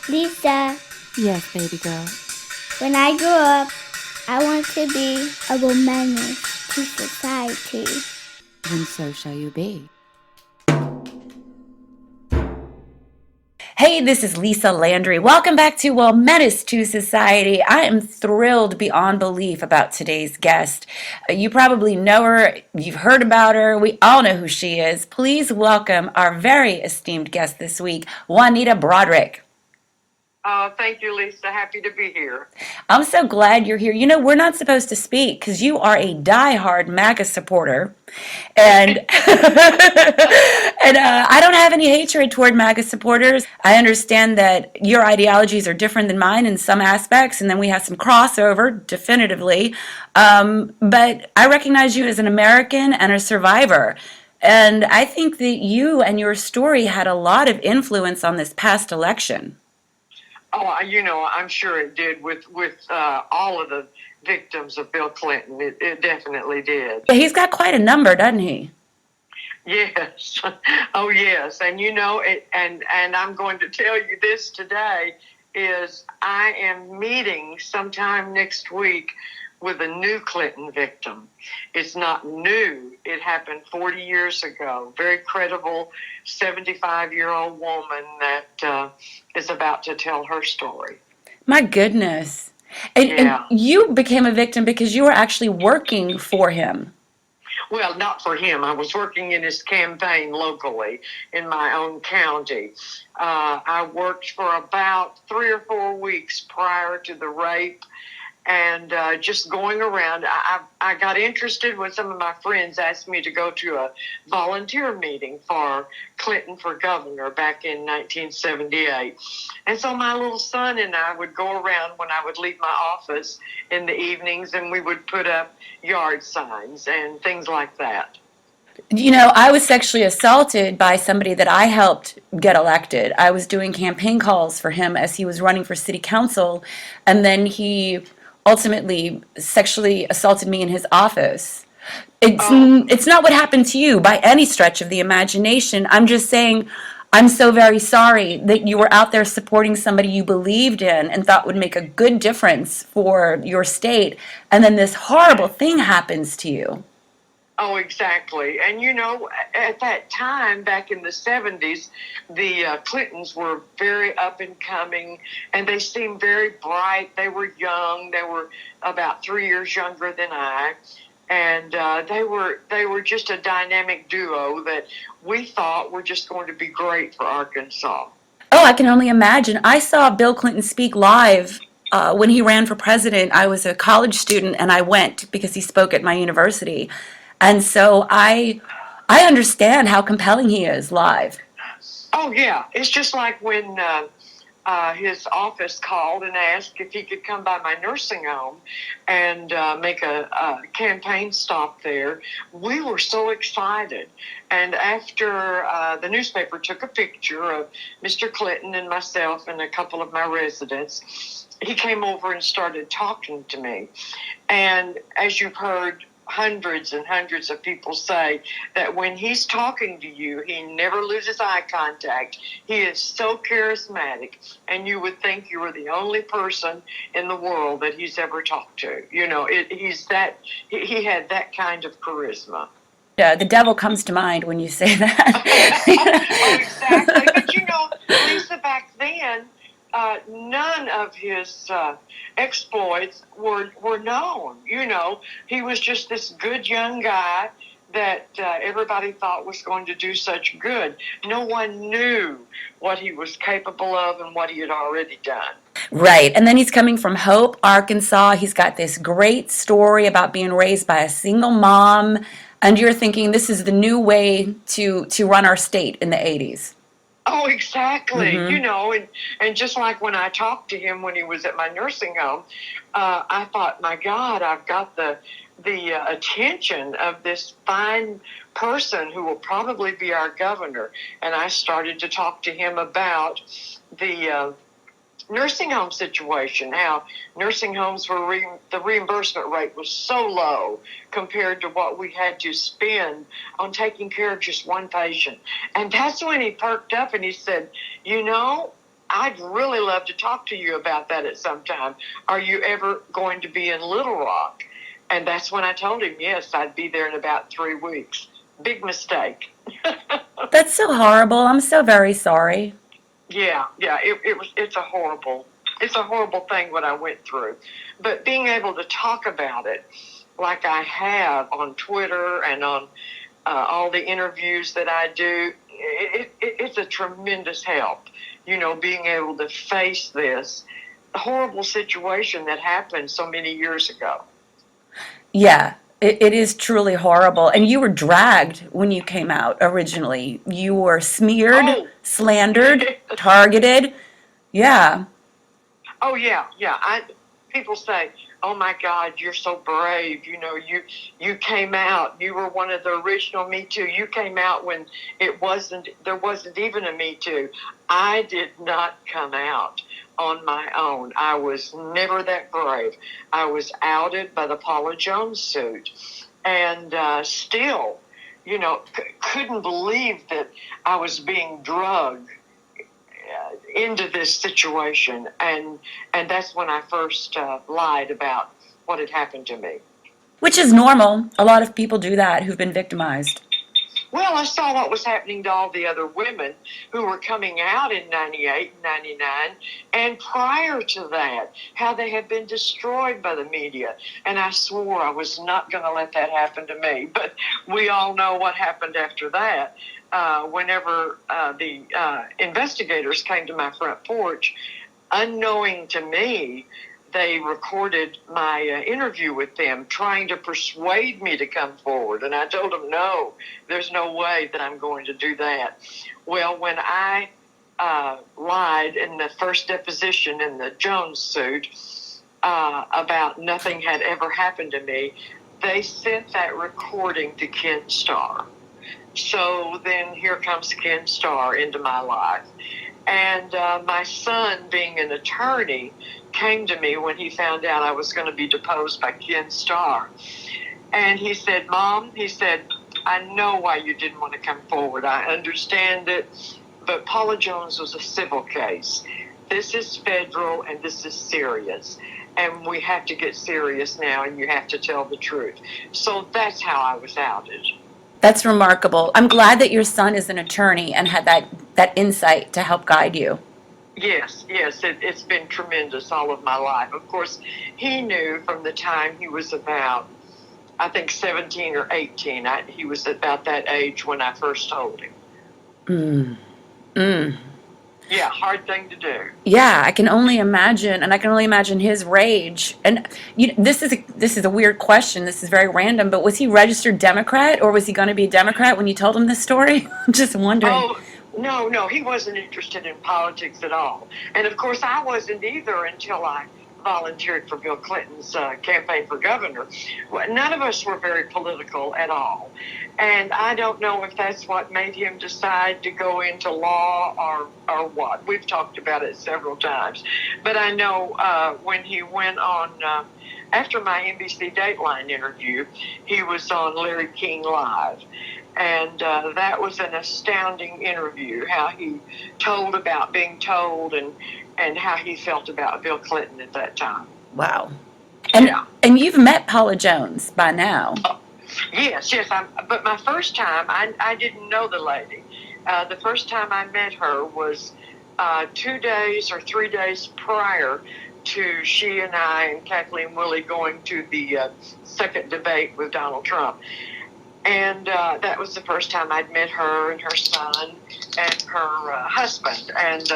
Lisa, Yes, baby girl. when I grow up, I want to be a womenace to society. Then so shall you be. Hey, this is Lisa Landry. Welcome back to WOMENACE to Society. I am thrilled beyond belief about today's guest. You probably know her, you've heard about her, we all know who she is. Please welcome our very esteemed guest this week, Juanita Broaddrick. Thank you, Lisa. Happy to be here. I'm so glad you're here. You know, we're not supposed to speak because you are a diehard MAGA supporter. And and I don't have any hatred toward MAGA supporters. I understand that your ideologies are different than mine in some aspects, and then we have some crossover, definitively. But I recognize you as an American and a survivor. And I think that you and your story had a lot of influence on this past election. Oh, I'm sure it did with all of the victims of Bill Clinton. It definitely did. He's got quite a number, doesn't he? Yes. Oh, yes. And and I'm going to tell you this today is I am meeting sometime next week with a new Clinton victim. It's not new. It happened 40 years ago. Very credible 75-year-old woman that is about to tell her story. My goodness. And you became a victim because you were actually working for him. Well, not for him. I was working in his campaign locally in my own county. I worked for about 3 or 4 weeks prior to the rape. And just going around, I got interested when some of my friends asked me to go to a volunteer meeting for Clinton for governor back in 1978. And so my little son and I would go around when I would leave my office in the evenings, and we would put up yard signs and things like that. You know, I was sexually assaulted by somebody that I helped get elected. I was doing campaign calls for him as he was running for city council, and then he ultimately sexually assaulted me in his office. It's not what happened to you by any stretch of the imagination. I'm just saying I'm so very sorry that you were out there supporting somebody you believed in and thought would make a good difference for your state, and then this horrible thing happens to you. Oh, exactly. And at that time, back in the 70s, the Clintons were very up and coming, and they seemed very bright. They were young. They were about 3 years younger than I. And they were just a dynamic duo that we thought were just going to be great for Arkansas. Oh, I can only imagine. I saw Bill Clinton speak live when he ran for president. I was a college student, and I went because he spoke at my university. And so I understand how compelling he is live. Oh, yeah. It's just like when his office called and asked if he could come by my nursing home and make a campaign stop there. We were so excited. And after the newspaper took a picture of Mr. Clinton and myself and a couple of my residents, he came over and started talking to me. And as you've heard hundreds and hundreds of people say that when he's talking to you, he never loses eye contact. He is so charismatic, and you would think you were the only person in the world that he's ever talked to. He had that kind of charisma. The devil comes to mind when you say Oh, that. exactly. But Lisa, back then, none of his exploits were known. He was just this good young guy that everybody thought was going to do such good. No one knew what he was capable of and what he had already done. Right. And then he's coming from Hope, Arkansas. He's got this great story about being raised by a single mom. And you're thinking this is the new way to run our state in the 80s. Oh, exactly. Mm-hmm. And just like when I talked to him when he was at my nursing home, I thought, my God, I've got the attention of this fine person who will probably be our governor. And I started to talk to him about the nursing home situation, how nursing homes were the reimbursement rate was so low compared to what we had to spend on taking care of just one patient. And that's when he perked up and he said, I'd really love to talk to you about that at some time. Are you ever going to be in Little Rock? And that's when I told him, yes, I'd be there in about 3 weeks. Big mistake. That's so horrible. I'm so very sorry. Yeah, it's a horrible thing what I went through. But being able to talk about it like I have on Twitter and on all the interviews that I do, it's a tremendous help. You know, being able to face this horrible situation that happened so many years ago. Yeah, it is truly horrible. And you were dragged when you came out originally. You were smeared, slandered, targeted. Yeah. Oh, yeah. People say, oh, my God, you're so brave. You know, you came out. You were one of the original Me Too. You came out when there wasn't even a Me Too. I did not come out on my own. I was never that brave. I was outed by the Paula Jones suit, and still, you know, couldn't believe that I was being drugged into this situation, and that's when I first lied about what had happened to me. Which is normal. A lot of people do that who've been victimized. Well, I saw what was happening to all the other women who were coming out in 98 and 99, and prior to that, how they had been destroyed by the media. And I swore I was not going to let that happen to me. But we all know what happened after that. Whenever the investigators came to my front porch, unknowing to me, they recorded my interview with them, trying to persuade me to come forward. And I told them, no, there's no way that I'm going to do that. Well, when I lied in the first deposition in the Jones suit about nothing had ever happened to me, they sent that recording to Ken Starr. So then here comes Ken Starr into my life. And my son, being an attorney, came to me when he found out I was going to be deposed by Ken Starr. And he said, Mom, he said, I know why you didn't want to come forward. I understand it. But Paula Jones was a civil case. This is federal, and this is serious. And we have to get serious now, and you have to tell the truth. So that's how I was outed. That's remarkable. I'm glad that your son is an attorney and had that insight to help guide you. Yes, it's been tremendous all of my life. Of course, he knew from the time he was about, I think, 17 or 18. He was about that age when I first told him. Yeah, hard thing to do. Yeah, I can only imagine, and I can only imagine his rage. And this is a weird question. This is very random, but was he registered Democrat, or was he going to be a Democrat when you told him this story? I'm just wondering. Oh, no, he wasn't interested in politics at all. And of course, I wasn't either until I volunteered for Bill Clinton's campaign for governor. None of us were very political at all. And I don't know if that's what made him decide to go into law or what. We've talked about it several times. But I know when he went on, after my NBC Dateline interview, he was on Larry King Live. And that was an astounding interview, how he told about being told and how he felt about Bill Clinton at that time. Wow. And you've met Paula Jones by now. Yes. But my first time, I didn't know the lady. The first time I met her was 2 days or 3 days prior to she and I and Kathleen Willey going to the second debate with Donald Trump. And that was the first time I'd met her and her son and her husband, and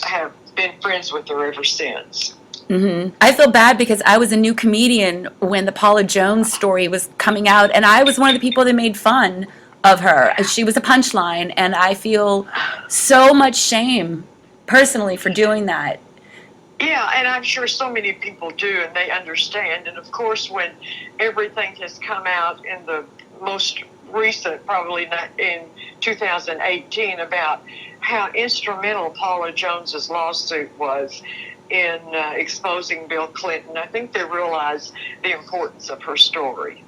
have been friends with her ever since. Mm-hmm. I feel bad because I was a new comedian when the Paula Jones story was coming out, and I was one of the people that made fun of her. She was a punchline, and I feel so much shame personally for doing that. Yeah, and I'm sure so many people do, and they understand. And of course, when everything has come out in the most recent, probably not in 2018, about how instrumental Paula Jones's lawsuit was in exposing Bill Clinton, I think they realize the importance of her story.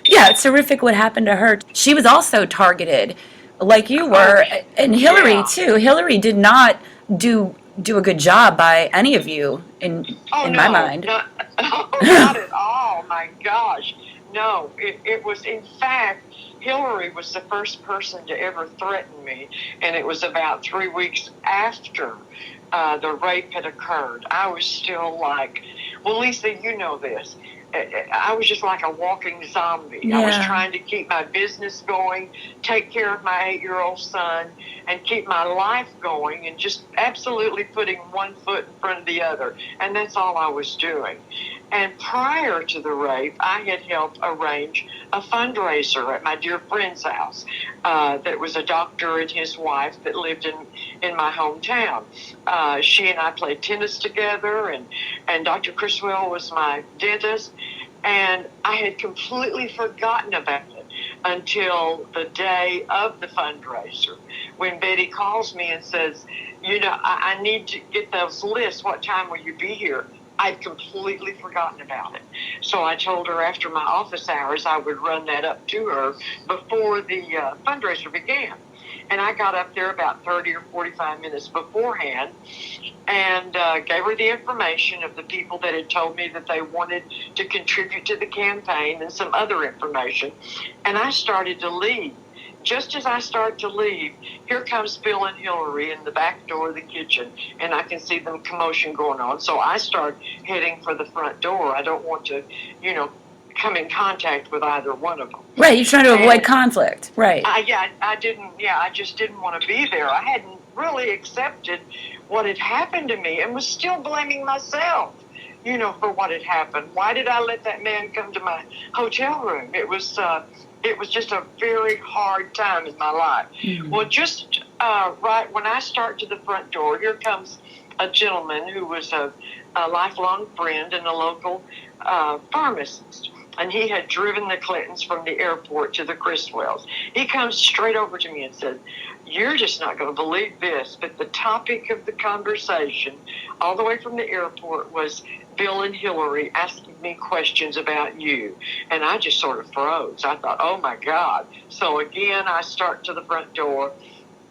Yeah, it's horrific what happened to her. She was also targeted, like you were, and Hillary too. Hillary did not do a good job by any of you in my mind. Not at all. My gosh. No, it was, in fact, Hillary was the first person to ever threaten me, and it was about 3 weeks after the rape had occurred. I was still like, well, Lisa, you know this. I was just like a walking zombie. Yeah. I was trying to keep my business going, take care of my 8-year-old son, and keep my life going, and just absolutely putting one foot in front of the other. And that's all I was doing. And prior to the rape, I had helped arrange a fundraiser at my dear friend's house. That was a doctor and his wife that lived in my hometown. She and I played tennis together, and Dr. Criswell was my dentist. And I had completely forgotten about it until the day of the fundraiser, when Betty calls me and says, I need to get those lists. What time will you be here? I'd completely forgotten about it. So I told her after my office hours I would run that up to her before the fundraiser began. And I got up there about 30 or 45 minutes beforehand and gave her the information of the people that had told me that they wanted to contribute to the campaign and some other information. And I started to leave. Just as I start to leave, here comes Bill and Hillary in the back door of the kitchen, and I can see them commotion going on. So I start heading for the front door. I don't want to, come in contact with either one of them. Right, you're trying to avoid conflict. Right. I just didn't want to be there. I hadn't really accepted what had happened to me and was still blaming myself, for what had happened. Why did I let that man come to my hotel room? It was just a very hard time in my life. Mm-hmm. Well, just right when I start to the front door, here comes a gentleman who was a lifelong friend and a local pharmacist. And he had driven the Clintons from the airport to the Criswells. He comes straight over to me and said, "You're just not going to believe this, but the topic of the conversation all the way from the airport was Bill and Hillary asking me questions about you." And I just sort of froze. I thought, oh my God. So again, I start to the front door,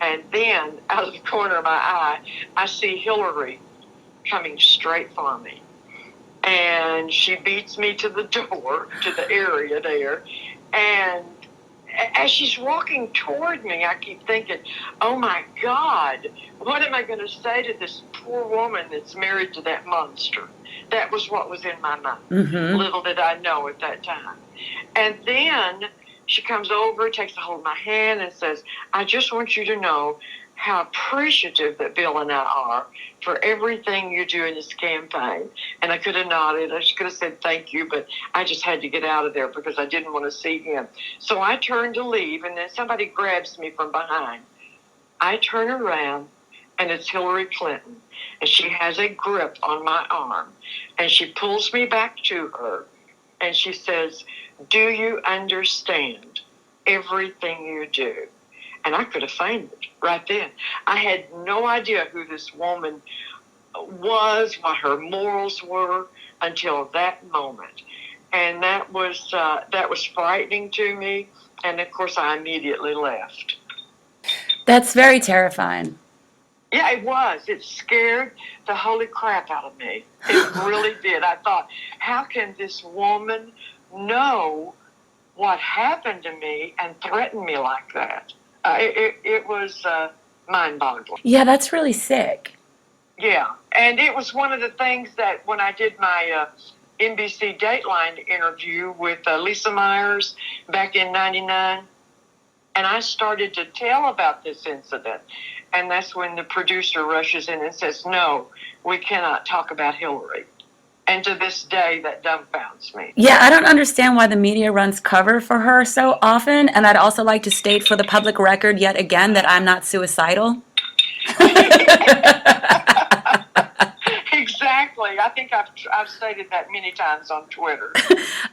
and then out of the corner of my eye, I see Hillary coming straight for me. And she beats me to the door, to the area there. And as she's walking toward me, I keep thinking, oh my God, what am I going to say to this poor woman that's married to that monster? That was what was in my mind. Mm-hmm. Little did I know at that time. And then she comes over, takes a hold of my hand and says, "I just want you to know how appreciative that Bill and I are for everything you do in this campaign." And I could have nodded. I could have said thank you, but I just had to get out of there because I didn't want to see him. So I turned to leave, and then somebody grabs me from behind. I turn around, and it's Hillary Clinton. And she has a grip on my arm. And she pulls me back to her, and she says, "Do you understand everything you do?" And I could have fainted right then. I had no idea who this woman was, what her morals were, until that moment. And that was frightening to me. And of course, I immediately left. That's very terrifying. Yeah, it was. It scared the holy crap out of me. It really did. I thought, how can this woman know what happened to me and threaten me like that? It was mind-boggling. Yeah, that's really sick. Yeah, and it was one of the things that when I did my NBC Dateline interview with Lisa Myers back in '99, and I started to tell about this incident, and that's when the producer rushes in and says, "No, we cannot talk about Hillary." And to this day, that dumbfounds me. Yeah, I don't understand why the media runs cover for her so often. And I'd also like to state for the public record yet again that I'm not suicidal. Exactly. I think I've stated that many times on Twitter.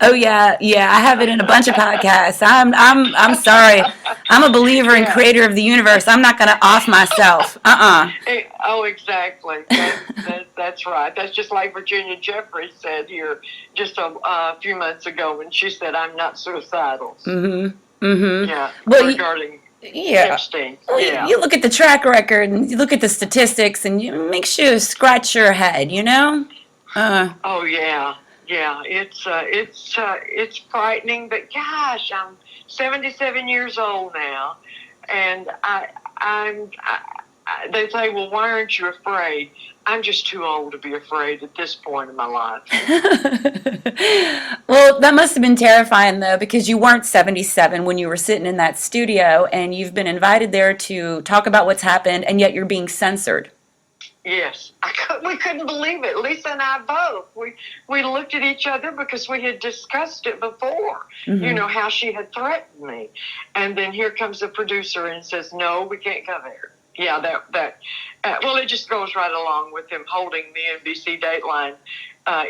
Oh yeah, I have it in a bunch of podcasts. I'm sorry. I'm a believer and creator of the universe. I'm not going to off myself. Oh, exactly. That's right. That's just like Virginia Jeffries said here just a few months ago when she said, "I'm not suicidal." Mm-hmm. Mm-hmm. Yeah. Well, regarding Yeah. Epstein. Well, Yeah. you look at the track record and you look at the statistics and it makes you scratch your head, you know? Oh yeah, yeah. It's frightening, but gosh, I'm 77 years old now, and they say, well, why aren't you afraid? I'm just too old to be afraid at this point in my life. Well, that must have been terrifying though, because you weren't 77 when you were sitting in that studio and you've been invited there to talk about what's happened, and yet you're being censored. Yes, we couldn't believe it. Lisa and I both. We looked at each other because we had discussed it before. Mm-hmm. You know how she had threatened me, and then here comes the producer and says, "No, we can't go there." Yeah, well, it just goes right along with them holding the NBC Dateline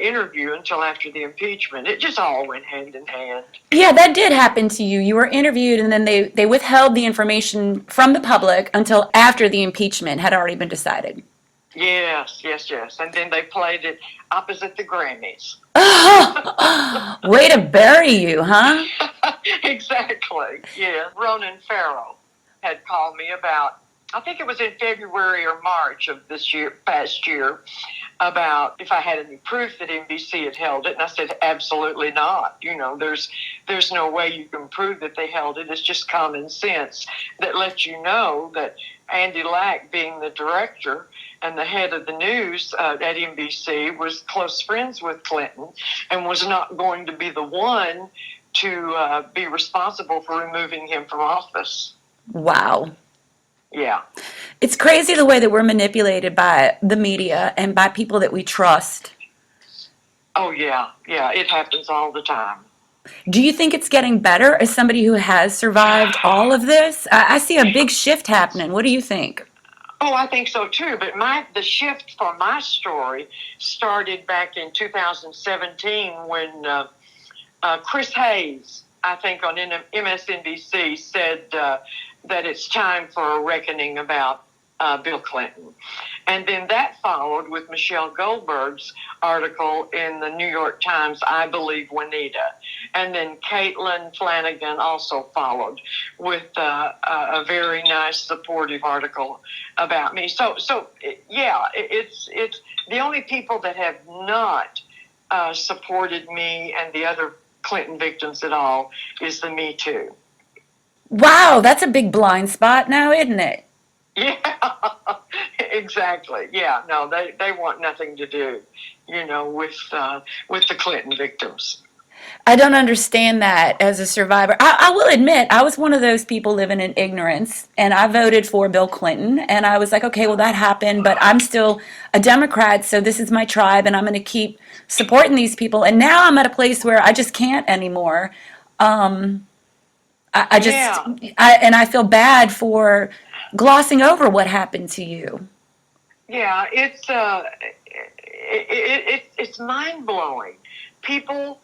interview until after the impeachment. It just all went hand in hand. Yeah, that did happen to you. You were interviewed and then they withheld the information from the public until after the impeachment had already been decided. Yes. And then they played it opposite the Grammys. Way to bury you, huh? Exactly. Yeah. Ronan Farrow had called me about, I think it was in February or March of this past year, about if I had any proof that NBC had held it. And I said, absolutely not. You know, there's no way you can prove that they held it. It's just common sense that lets you know that Andy Lack, being the director and the head of the news at NBC, was close friends with Clinton and was not going to be the one to be responsible for removing him from office. Wow. Yeah. It's crazy the way that we're manipulated by the media and by people that we trust. Oh, yeah. Yeah, it happens all the time. Do you think it's getting better as somebody who has survived all of this? I see a big shift happening. What do you think? Oh, I think so too. But the shift for my story started back in 2017 when Chris Hayes, I think on MSNBC, said that it's time for a reckoning about Bill Clinton. And then that followed with Michelle Goldberg's article in the New York Times, I Believe Juanita. And then Caitlin Flanagan also followed with a very nice supportive article about me. So yeah, it's the only people that have not supported me and the other Clinton victims at all is the Me Too. Wow, that's a big blind spot now, isn't it? Yeah, exactly. Yeah, no, they want nothing to do, you know, with the Clinton victims. I don't understand that as a survivor. I will admit, I was one of those people living in ignorance, and I voted for Bill Clinton, and I was like, okay, well, that happened, but I'm still a Democrat, so this is my tribe, and I'm going to keep supporting these people. And now I'm at a place where I just can't anymore. I feel bad for glossing over what happened to you. Yeah, it's mind blowing. People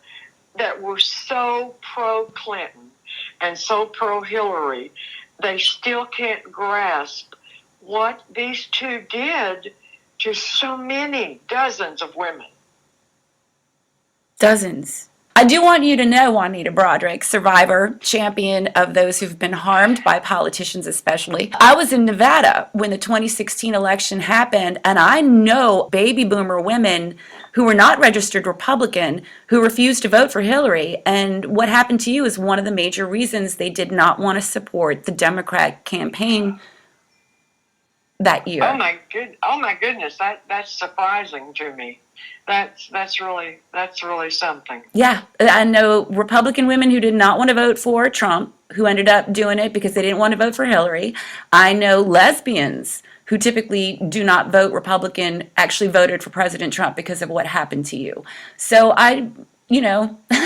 that were so pro Clinton and so pro Hillary, they still can't grasp what these two did to so many dozens of women. Dozens. I do want you to know, Juanita Broaddrick, survivor, champion of those who've been harmed by politicians especially. I was in Nevada when the 2016 election happened, and I know baby boomer women who were not registered Republican who refused to vote for Hillary. And what happened to you is one of the major reasons they did not want to support the Democrat campaign that year. Oh my goodness, that's surprising to me. That's really something. Yeah, I know Republican women who did not want to vote for Trump who ended up doing it because they didn't want to vote for Hillary. I know lesbians who typically do not vote Republican actually voted for President Trump because of what happened to you. So I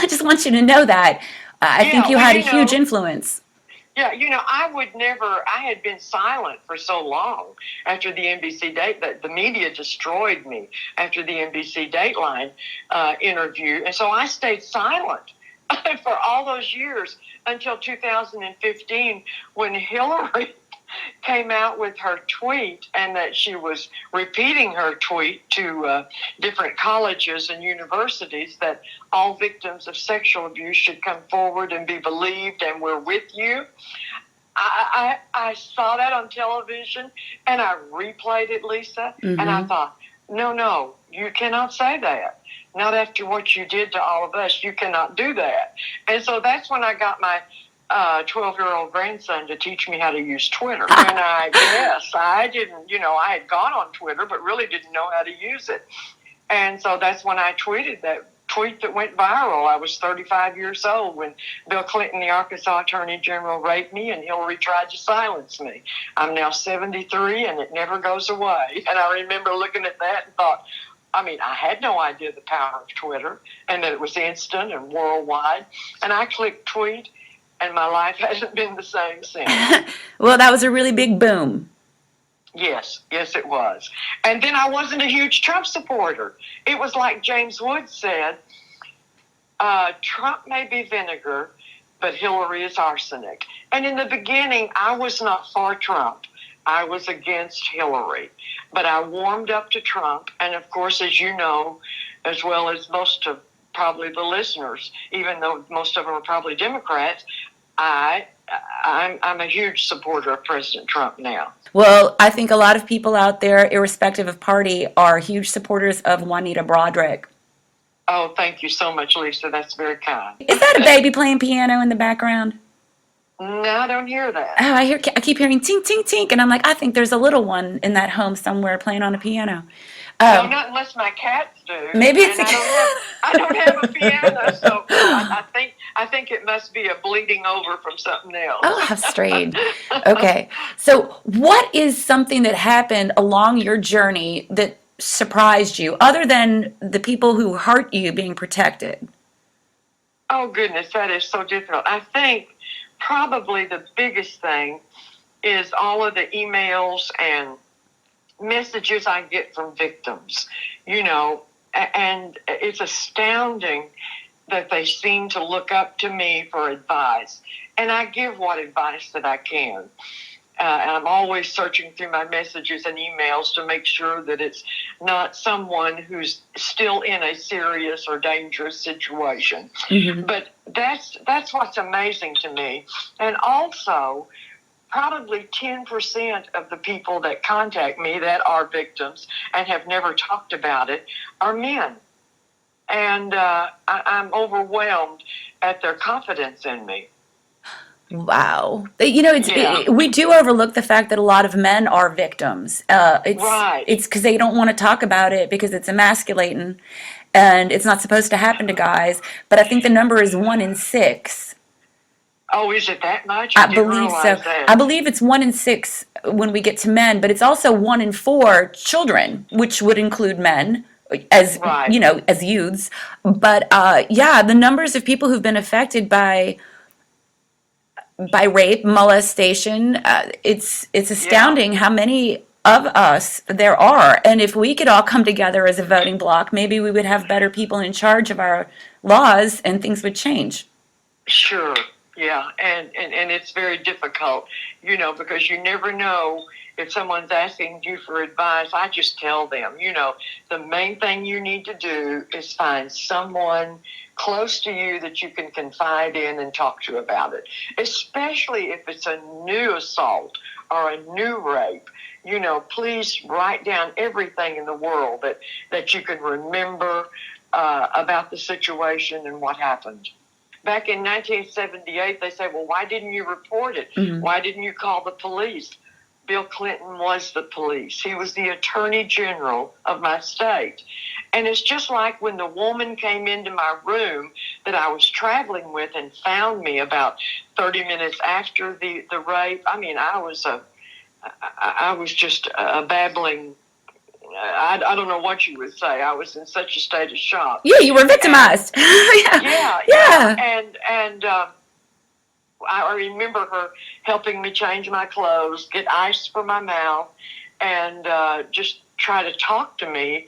just want you to know that. I think you had a huge influence. Yeah, I had been silent for so long after the NBC that the media destroyed me after the NBC Dateline interview. And so I stayed silent for all those years until 2015 when Hillary came out with her tweet, and that she was repeating her tweet to different colleges and universities that all victims of sexual abuse should come forward and be believed, and we're with you. I saw that on television, and I replayed it, Lisa, and I thought, no, you cannot say that. Not after what you did to all of us. You cannot do that. And so that's when I got my 12-year-old grandson to teach me how to use Twitter. When I didn't, I had gone on Twitter, but really didn't know how to use it. And so that's when I tweeted that tweet that went viral. I was 35 years old when Bill Clinton, the Arkansas Attorney General, raped me, and Hillary tried to silence me. I'm now 73, and it never goes away. And I remember looking at that and thought, I had no idea the power of Twitter and that it was instant and worldwide. And I clicked tweet, and my life hasn't been the same since. Well, that was a really big boom. Yes, it was. And then I wasn't a huge Trump supporter. It was like James Woods said, Trump may be vinegar, but Hillary is arsenic. And in the beginning, I was not for Trump. I was against Hillary. But I warmed up to Trump. And of course, as you know, as well as most of probably the listeners, even though most of them are probably Democrats, I'm a huge supporter of President Trump now. Well, I think a lot of people out there, irrespective of party, are huge supporters of Juanita Broaddrick. Oh, thank you so much, Lisa. That's very kind. Is that a baby playing piano in the background? No, I don't hear that. Oh, I keep hearing tink, tink, tink, and I'm like, I think there's a little one in that home somewhere playing on a piano. No, not unless my cats do. Maybe it's and I don't have a piano, so I think it must be a bleeding over from something else. Oh, how strange. Okay. So what is something that happened along your journey that surprised you, other than the people who hurt you being protected? Oh, goodness, that is so difficult. I think probably the biggest thing is all of the emails and messages I get from victims, and it's astounding that they seem to look up to me for advice. And I give what advice that I can. And I'm always searching through my messages and emails to make sure that it's not someone who's still in a serious or dangerous situation. Mm-hmm. But that's what's amazing to me. And also, probably 10% of the people that contact me that are victims and have never talked about it are men. And I'm overwhelmed at their confidence in me. Wow. We do overlook the fact that a lot of men are victims. Right. It's because they don't want to talk about it because it's emasculating and it's not supposed to happen to guys. But I think the number is 1 in 6. Oh, is it that much? I believe so. I believe it's 1 in 6 when we get to men, but it's also 1 in 4 children, which would include men as right. As youths. But the numbers of people who've been affected by rape, molestation, it's astounding how many of us there are. And if we could all come together as a voting bloc, maybe we would have better people in charge of our laws and things would change. Sure. Yeah, and it's very difficult, because you never know if someone's asking you for advice. I just tell them, the main thing you need to do is find someone close to you that you can confide in and talk to about it, especially if it's a new assault or a new rape. Please write down everything in the world that you can remember about the situation and what happened. Back in 1978, they say, well, why didn't you report it? Mm-hmm. Why didn't you call the police? Bill Clinton was the police. He was the attorney general of my state. And it's just like when the woman came into my room that I was traveling with and found me about 30 minutes after the rape. I was just a babbling. I don't know what you would say. I was in such a state of shock. Yeah, you were victimized. Yeah. And I remember her helping me change my clothes, get ice for my mouth, and just try to talk to me,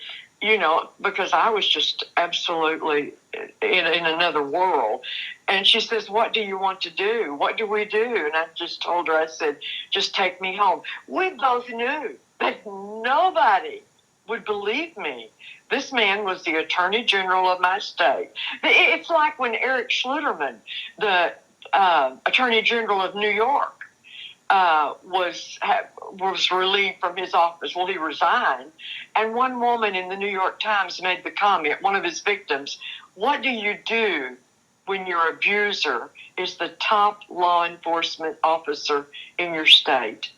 because I was just absolutely in another world. And she says, what do you want to do? What do we do? And I just told her, I said, just take me home. We both knew that nobody would believe me. This man was the attorney general of my state. It's like when Eric Schluterman, the attorney general of New York, was relieved from his office. Well, he resigned. And one woman in the New York Times made the comment, one of his victims, what do you do when your abuser is the top law enforcement officer in your state?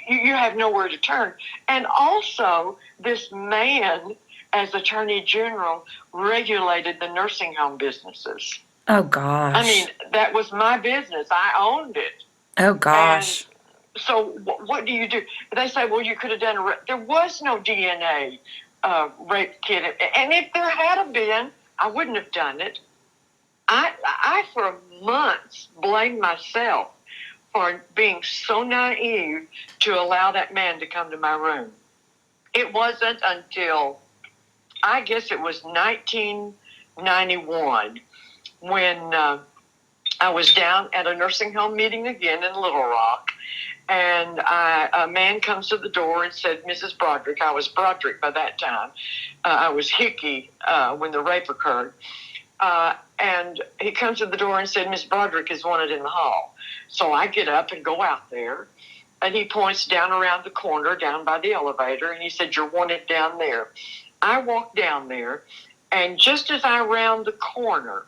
You have nowhere to turn. And also, this man, as Attorney General, regulated the nursing home businesses. Oh, gosh. I mean, that was my business. I owned it. Oh, gosh. And so what do you do? They say, well, you could have done there was no DNA rape kit. And if there had been, I wouldn't have done it. I for months blamed myself for being so naive to allow that man to come to my room. It wasn't until, I guess it was 1991, when I was down at a nursing home meeting again in Little Rock, and a man comes to the door and said, Mrs. Broaddrick. I was Broaddrick by that time. I was Hickey when the rape occurred. And he comes to the door and said, Miss Broaddrick is wanted in the hall. So I get up and go out there, and he points down around the corner, down by the elevator, and he said, you're wanted down there. I walk down there, and just as I round the corner,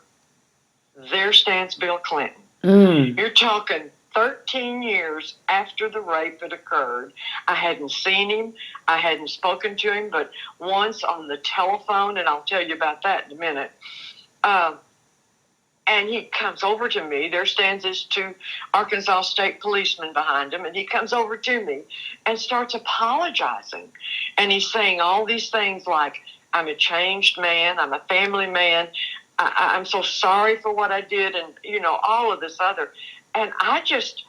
there stands Bill Clinton. You're talking 13 years after the rape had occurred. I hadn't seen him. I hadn't spoken to him but once on the telephone, and I'll tell you about that in a minute. And he comes over to me. There stands his two Arkansas State policemen behind him, and he comes over to me and starts apologizing. And he's saying all these things like, I'm a changed man, I'm a family man, I'm so sorry for what I did, and, all of this other. And I just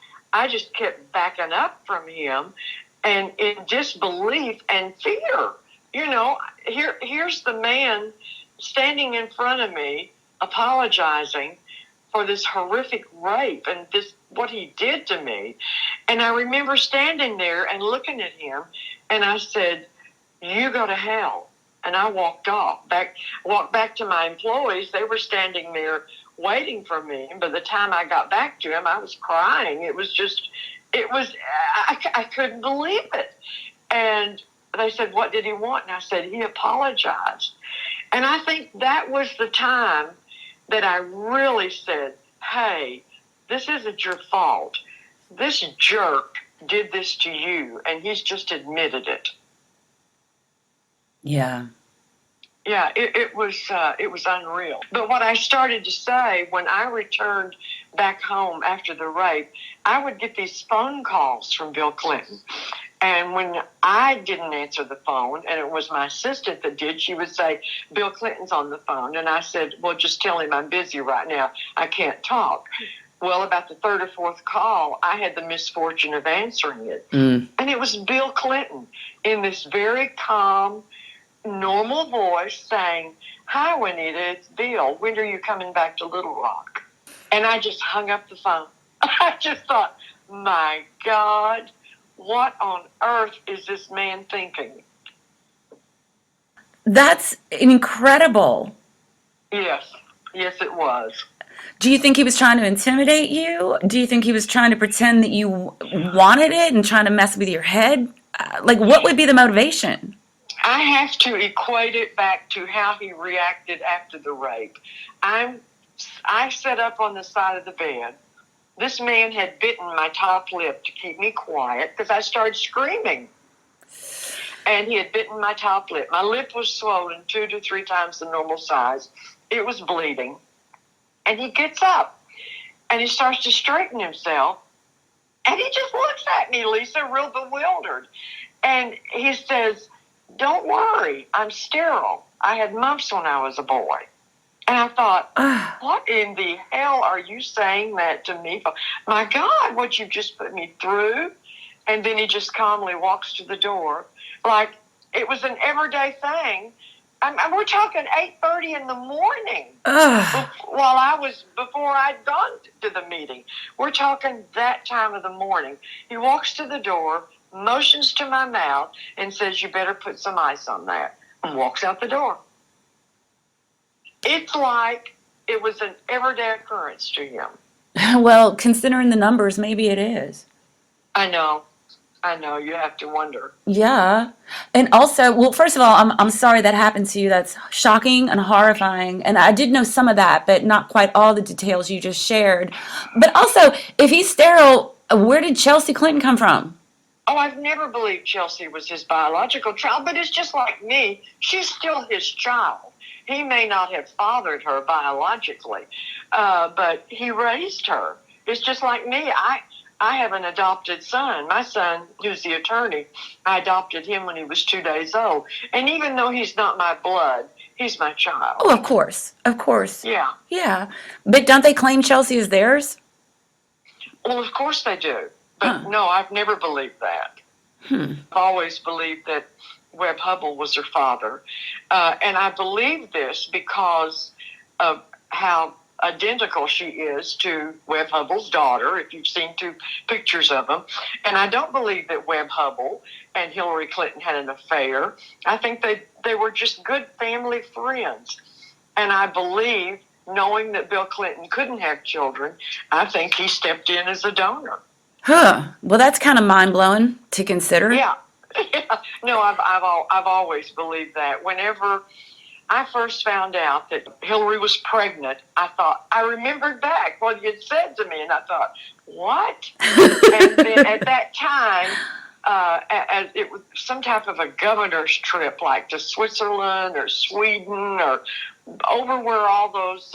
kept backing up from him, and in disbelief and fear. Here's the man standing in front of me, apologizing for this horrific rape and what he did to me. And I remember standing there and looking at him, and I said, you go to hell. And I walked back to my employees. They were standing there waiting for me. And by the time I got back to him, I was crying. I couldn't believe it. And they said, what did he want? And I said, he apologized. And I think that was the time that I really said, hey, this isn't your fault. This jerk did this to you, and he's just admitted it. Yeah. Yeah, it was unreal. But what I started to say when I returned back home after the rape, I would get these phone calls from Bill Clinton. And when I didn't answer the phone, and it was my assistant that did, she would say, Bill Clinton's on the phone. And I said, well, just tell him I'm busy right now. I can't talk. Well, about the third or fourth call, I had the misfortune of answering it. And it was Bill Clinton in this very calm, normal voice saying, hi, Juanita, it's Bill. When are you coming back to Little Rock? And I just hung up the phone. I just thought, my God, what on earth is this man thinking? That's incredible. Yes, it was. Do you think he was trying to intimidate you? Do you think he was trying to pretend that you wanted it and trying to mess with your head? What would be the motivation? I have to equate it back to how he reacted after the rape. I sat up on the side of the bed. This man had bitten my top lip to keep me quiet because I started screaming. And he had bitten my top lip. My lip was swollen 2 to 3 times the normal size. It was bleeding. And he gets up and he starts to straighten himself. And he just looks at me, Lisa, real bewildered. And he says, don't worry, I'm sterile. I had mumps when I was a boy. And I thought, what in the hell are you saying that to me for? My God, what you just put me through. And then he just calmly walks to the door. Like it was an everyday thing. We're talking 8:30 in the morning before I'd gone to the meeting. We're talking that time of the morning. He walks to the door, motions to my mouth, and says, you better put some ice on that, and walks out the door. It's like it was an everyday occurrence to him. Well, considering the numbers, maybe it is. I know. I know. You have to wonder. Yeah. And also, well, first of all, I'm sorry that happened to you. That's shocking and horrifying. And I did know some of that, but not quite all the details you just shared. But also, if he's sterile, where did Chelsea Clinton come from? Oh, I've never believed Chelsea was his biological child, but it's just like me. She's still his child. He may not have fathered her biologically, but he raised her. It's just like me. I have an adopted son. My son, who's the attorney, I adopted him when he was 2 days old. And even though he's not my blood, he's my child. Oh, of course. Of course. Yeah. Yeah. But don't they claim Chelsea as theirs? Well, of course they do. But no, I've never believed that. I've always believed that Webb Hubble was her father. And I believe this because of how identical she is to Webb Hubble's daughter, if you've seen 2 pictures of them. And I don't believe that Webb Hubble and Hillary Clinton had an affair. I think they were just good family friends. And I believe, knowing that Bill Clinton couldn't have children, I think he stepped in as a donor. Huh. Well, that's kind of mind-blowing to consider. Yeah. No, I've always believed that. Whenever I first found out that Hillary was pregnant, I remembered back what he had said to me, and I thought, what? And then at that time, it was some type of a governor's trip, like to Switzerland or Sweden or over where all those,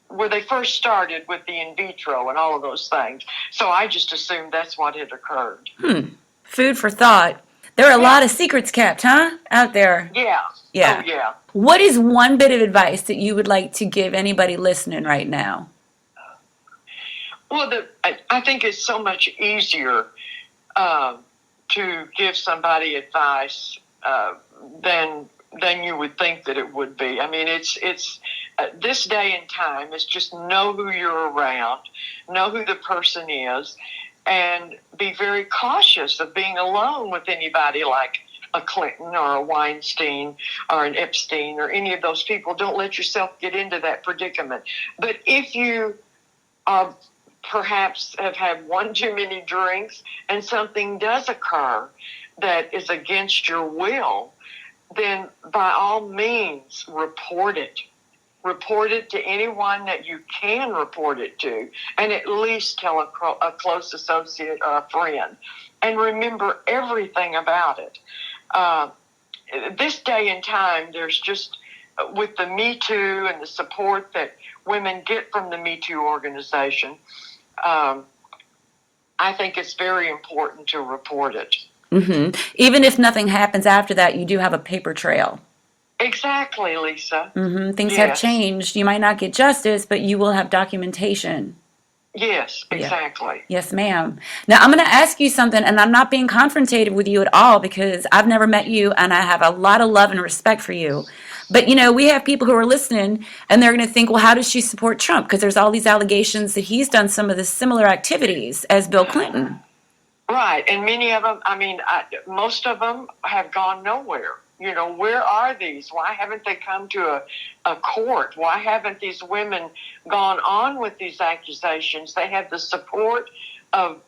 where they first started with the in vitro and all of those things. So I just assumed that's what had occurred. Food for thought. There are a lot of secrets kept, huh? Out there. Yeah. Yeah. Oh, yeah. What is one bit of advice that you would like to give anybody listening right now? Well, I think it's so much easier to give somebody advice than you would think that it would be. I mean, it's this day and time, it's just know who you're around, know who the person is, and be very cautious of being alone with anybody like a Clinton or a Weinstein or an Epstein or any of those people. Don't let yourself get into that predicament. But if you are perhaps have had one too many drinks and something does occur that is against your will, then by all means report it. Report it to anyone that you can report it to, and at least tell a close associate or a friend. And remember everything about it. This day and time, there's just, with the metoo and the support that women get from the metoo organization, I think it's very important to report it. Mm-hmm. Even if nothing happens after that, you do have a paper trail. Exactly, Lisa. Mm-hmm. Things have changed. You might not get justice, but you will have documentation. Yes, exactly. Yeah. Yes, ma'am. Now, I'm going to ask you something, and I'm not being confrontative with you at all because I've never met you, and I have a lot of love and respect for you. But, you know, we have people who are listening, and they're going to think, well, how does she support Trump? Because there's all these allegations that he's done some of the similar activities as Bill Clinton. Right, and many of them, I mean, most of them have gone nowhere. You know, where are these? Why haven't they come to a court? Why haven't these women gone on with these accusations? They have the support of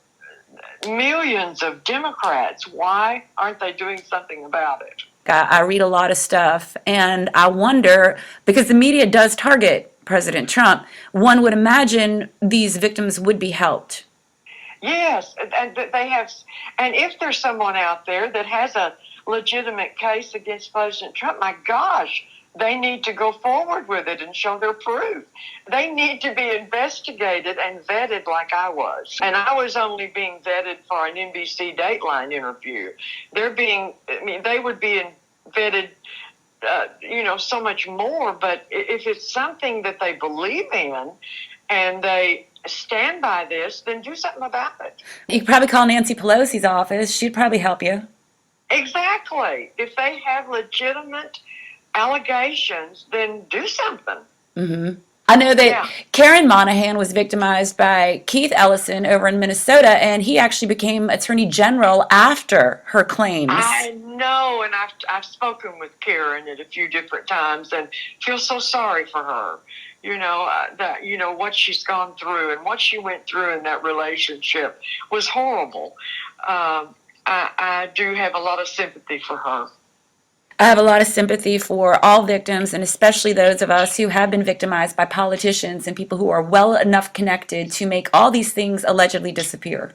millions of Democrats. Why aren't they doing something about it? I read a lot of stuff, and I wonder, because the media does target President Trump, one would imagine these victims would be helped. Yes, and they have, and if there's someone out there that has a legitimate case against President Trump, my gosh, they need to go forward with it and show their proof. They need to be investigated and vetted like I was. And I was only being vetted for an NBC Dateline interview. They would be vetted, so much more. But if it's something that they believe in and they stand by this, then do something about it. You could probably call Nancy Pelosi's office. She'd probably help you. Exactly. If they have legitimate allegations, then do something. Mm-hmm. I know that Karen Monahan was victimized by Keith Ellison over in Minnesota, and he actually became Attorney General after her claims. I know, and I've spoken with Karen at a few different times and feel so sorry for her. That what she's gone through and what she went through in that relationship was horrible. I do have a lot of sympathy for her. I have a lot of sympathy for all victims, and especially those of us who have been victimized by politicians and people who are well enough connected to make all these things allegedly disappear.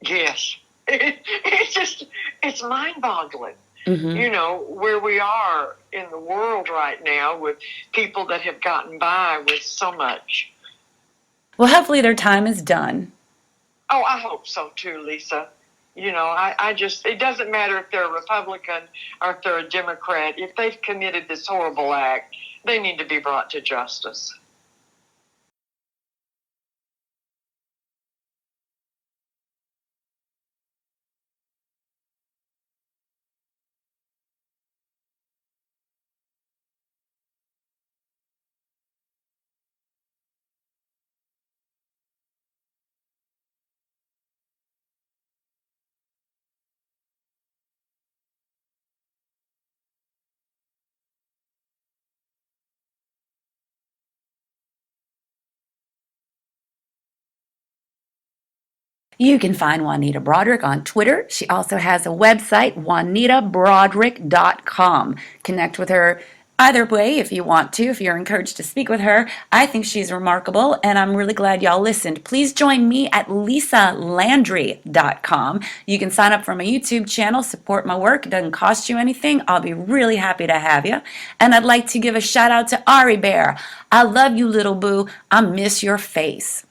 Yes. It's mind-boggling. Mm-hmm. Where we are in the world right now with people that have gotten by with so much. Well, hopefully their time is done. Oh, I hope so too, Lisa. It doesn't matter if they're a Republican or if they're a Democrat. If they've committed this horrible act, they need to be brought to justice. You can find Juanita Broaddrick on Twitter. She also has a website, juanitabroaddrick.com. Connect with her either way if you want to, if you're encouraged to speak with her. I think she's remarkable, and I'm really glad y'all listened. Please join me at lisalandry.com. You can sign up for my YouTube channel, support my work. It doesn't cost you anything. I'll be really happy to have you. And I'd like to give a shout out to Ari Bear. I love you, little boo. I miss your face.